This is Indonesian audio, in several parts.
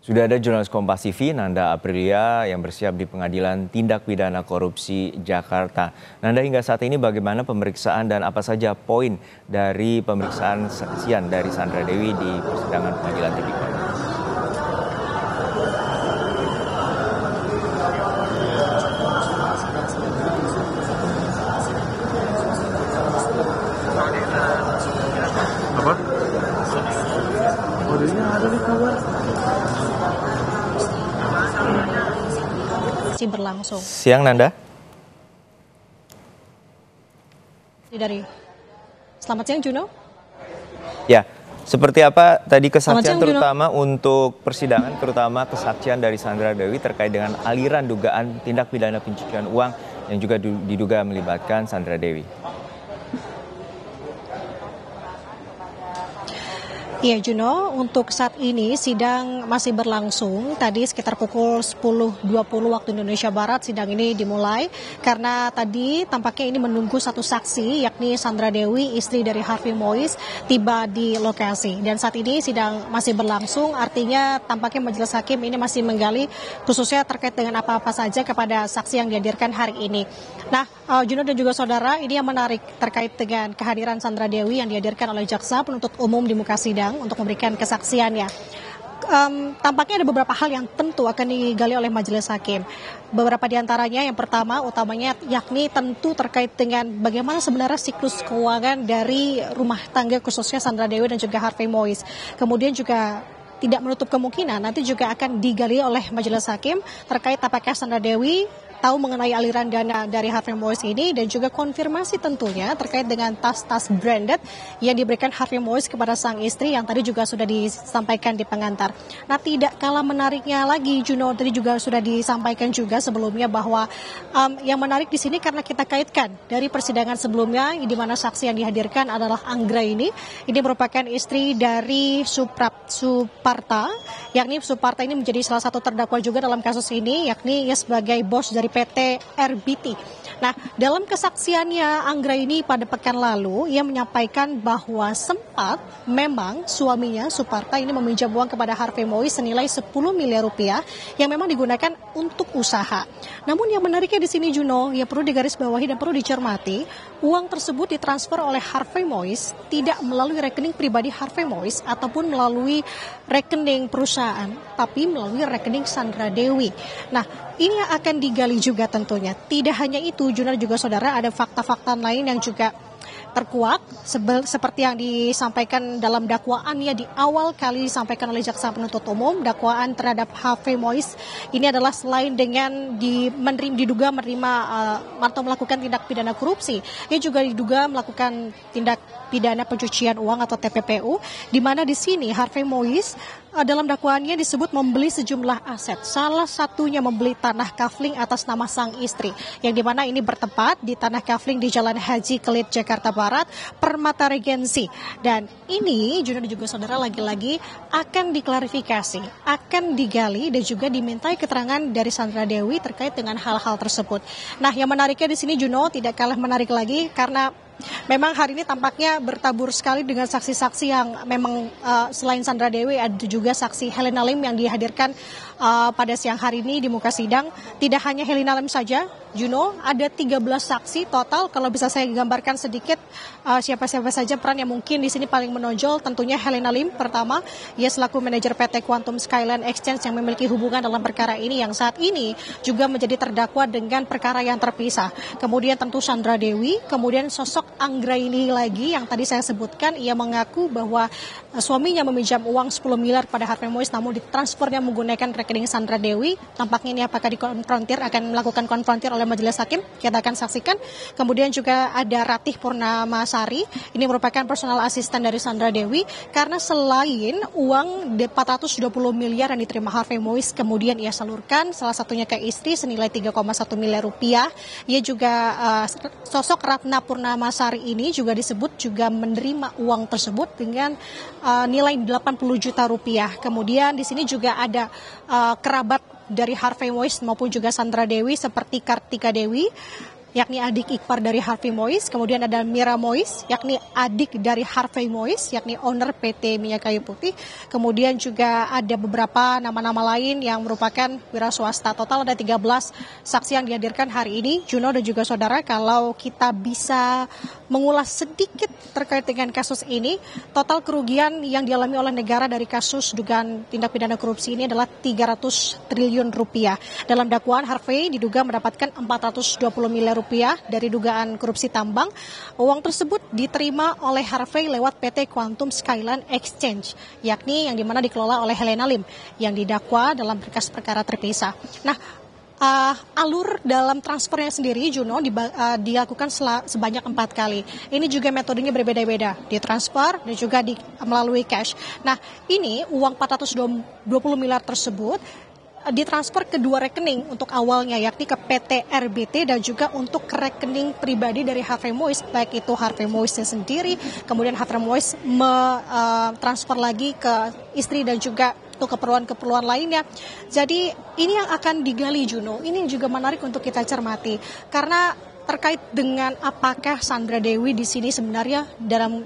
Sudah ada jurnalis Kompas TV, Nanda Aprilia, yang bersiap di Pengadilan Tindak Pidana Korupsi Jakarta. Nanda, hingga saat ini bagaimana pemeriksaan dan apa saja poin dari pemeriksaan saksian dari Sandra Dewi di persidangan Pengadilan Tipikor? Apa? Kodenya ada di kabar. Berlangsung. Siang, Nanda. Selamat siang, Juno. Ya, seperti apa tadi kesaksian siang, terutama untuk persidangan, terutama kesaksian dari Sandra Dewi terkait dengan aliran dugaan tindak pidana pencucian uang yang juga diduga melibatkan Sandra Dewi? Iya, Juno, untuk saat ini sidang masih berlangsung. Tadi sekitar pukul 10.20 waktu Indonesia Barat sidang ini dimulai karena tadi tampaknya ini menunggu satu saksi yakni Sandra Dewi, istri dari Harvey Mois, tiba di lokasi. Dan saat ini sidang masih berlangsung, artinya tampaknya majelis hakim ini masih menggali khususnya terkait dengan apa-apa saja kepada saksi yang dihadirkan hari ini. Nah, Juno dan juga saudara, ini yang menarik terkait dengan kehadiran Sandra Dewi yang dihadirkan oleh jaksa penuntut umum di muka sidang untuk memberikan kesaksiannya. Tampaknya ada beberapa hal yang tentu akan digali oleh majelis hakim. Beberapa di antaranya, yang pertama utamanya yakni tentu terkait dengan bagaimana sebenarnya siklus keuangan dari rumah tangga khususnya Sandra Dewi dan juga Harvey Mois. Kemudian juga tidak menutup kemungkinan nanti juga akan digali oleh majelis hakim terkait apakah Sandra Dewi tahu mengenai aliran dana dari Harvey Mois ini dan juga konfirmasi tentunya terkait dengan tas-tas branded yang diberikan Harvey Mois kepada sang istri yang tadi juga sudah disampaikan di pengantar. Nah, tidak kalah menariknya lagi, Juno, tadi juga sudah disampaikan juga sebelumnya bahwa yang menarik di sini karena kita kaitkan dari persidangan sebelumnya di mana saksi yang dihadirkan adalah Anggra ini merupakan istri dari Suparta, yakni Suparta ini menjadi salah satu terdakwa juga dalam kasus ini, yakni ia sebagai bos dari PT RBT. Nah, dalam kesaksiannya Anggra ini pada pekan lalu, ia menyampaikan bahwa sempat memang suaminya Suparta ini meminjam uang kepada Harvey Mois senilai 10 miliar rupiah yang memang digunakan untuk usaha. Namun yang menariknya di sini, Juno, yang perlu digarisbawahi dan perlu dicermati, uang tersebut ditransfer oleh Harvey Mois tidak melalui rekening pribadi Harvey Mois ataupun melalui rekening perusahaan, tapi melalui rekening Sandra Dewi. Nah, ini yang akan digali juga tentunya. Tidak hanya itu, Juno juga saudara, ada fakta-fakta lain yang juga terkuak seperti yang disampaikan dalam dakwaannya di awal kali disampaikan oleh jaksa penuntut umum. Dakwaan terhadap Harvey Mois ini adalah selain dengan diduga menerima atau melakukan tindak pidana korupsi, ia juga diduga melakukan tindak pidana pencucian uang atau TPPU, di mana di sini Harvey Mois dalam dakwaannya disebut membeli sejumlah aset. Salah satunya membeli tanah kafling atas nama sang istri, yang dimana ini bertempat di tanah kafling di Jalan Haji Kelit, Jakarta Barat, Permata Regensi. Dan ini juga saudara lagi-lagi akan diklarifikasi, akan digali dan juga dimintai keterangan dari Sandra Dewi terkait dengan hal-hal tersebut. Nah, yang menariknya di sini, Juno, tidak kalah menarik lagi karena memang hari ini tampaknya bertabur sekali dengan saksi-saksi yang memang selain Sandra Dewi ada juga saksi Helena Lim yang dihadirkan pada siang hari ini di muka sidang. Tidak hanya Helena Lim saja, Juno, ada 13 saksi total. Kalau bisa saya gambarkan sedikit siapa-siapa saja peran yang mungkin di sini paling menonjol, tentunya Helena Lim pertama, ia selaku manajer PT Quantum Skyline Exchange yang memiliki hubungan dalam perkara ini yang saat ini juga menjadi terdakwa dengan perkara yang terpisah. Kemudian tentu Sandra Dewi, kemudian sosok Anggra ini lagi yang tadi saya sebutkan, ia mengaku bahwa suaminya meminjam uang 10 miliar pada Harvey Mois namun ditransfernya menggunakan rekening Sandra Dewi. Tampaknya ini apakah dikonfrontir, akan melakukan konfrontir oleh majelis hakim, kita akan saksikan. Kemudian juga ada Ratih Purnamasari, ini merupakan personal asisten dari Sandra Dewi, karena selain uang 420 miliar yang diterima Harvey Mois kemudian ia salurkan salah satunya ke istri senilai 3,1 miliar rupiah, ia juga sosok Ratna Purnamasari ini juga disebut juga menerima uang tersebut dengan nilai 80 juta rupiah. Kemudian di sini juga ada kerabat dari Harvey Mois maupun juga Sandra Dewi seperti Kartika Dewi, yakni adik ipar dari Harvey Mois, kemudian ada Mira Mois, yakni adik dari Harvey Mois, yakni owner PT Minyak Kayu Putih, kemudian juga ada beberapa nama-nama lain yang merupakan wira swasta. Total ada 13 saksi yang dihadirkan hari ini, Juno dan juga saudara. Kalau kita bisa mengulas sedikit terkait dengan kasus ini, total kerugian yang dialami oleh negara dari kasus dugaan tindak pidana korupsi ini adalah 300 triliun rupiah. Dalam dakwaan, Harvey diduga mendapatkan 420 miliar rupiah dari dugaan korupsi tambang. Uang tersebut diterima oleh Harvey lewat PT Quantum Skyline Exchange, yakni yang dimana dikelola oleh Helena Lim, yang didakwa dalam berkas perkara terpisah. Nah, alur dalam transfernya sendiri, Juno, dilakukan sebanyak 4 kali. Ini juga metodenya berbeda-beda, ditransfer dan juga melalui cash. Nah, ini uang 420 miliar tersebut ditransfer ke 2 rekening untuk awalnya, yakni ke PT RBT dan juga untuk rekening pribadi dari Harvey Mois, baik itu Harvey Moisnya sendiri, kemudian Harvey Mois transfer lagi ke istri dan juga untuk keperluan-keperluan lainnya. Jadi ini yang akan digali, Juno. Ini juga menarik untuk kita cermati karena terkait dengan apakah Sandra Dewi di sini sebenarnya dalam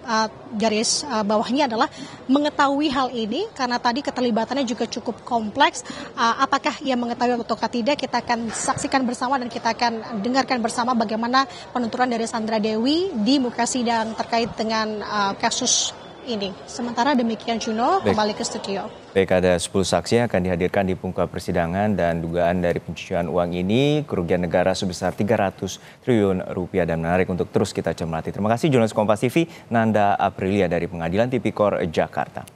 garis bawahnya adalah mengetahui hal ini, karena tadi keterlibatannya juga cukup kompleks. Apakah ia mengetahui atau tidak, kita akan saksikan bersama dan kita akan dengarkan bersama bagaimana penuturan dari Sandra Dewi di muka sidang terkait dengan kasus ini. Sementara demikian, Juno, kembali ke studio. Baik, ada 10 saksi yang akan dihadirkan di muka persidangan dan dugaan dari pencucian uang ini kerugian negara sebesar 300 triliun rupiah, dan menarik untuk terus kita cermati. Terima kasih jurnalis Kompas TV Nanda Aprilia dari Pengadilan Tipikor Jakarta.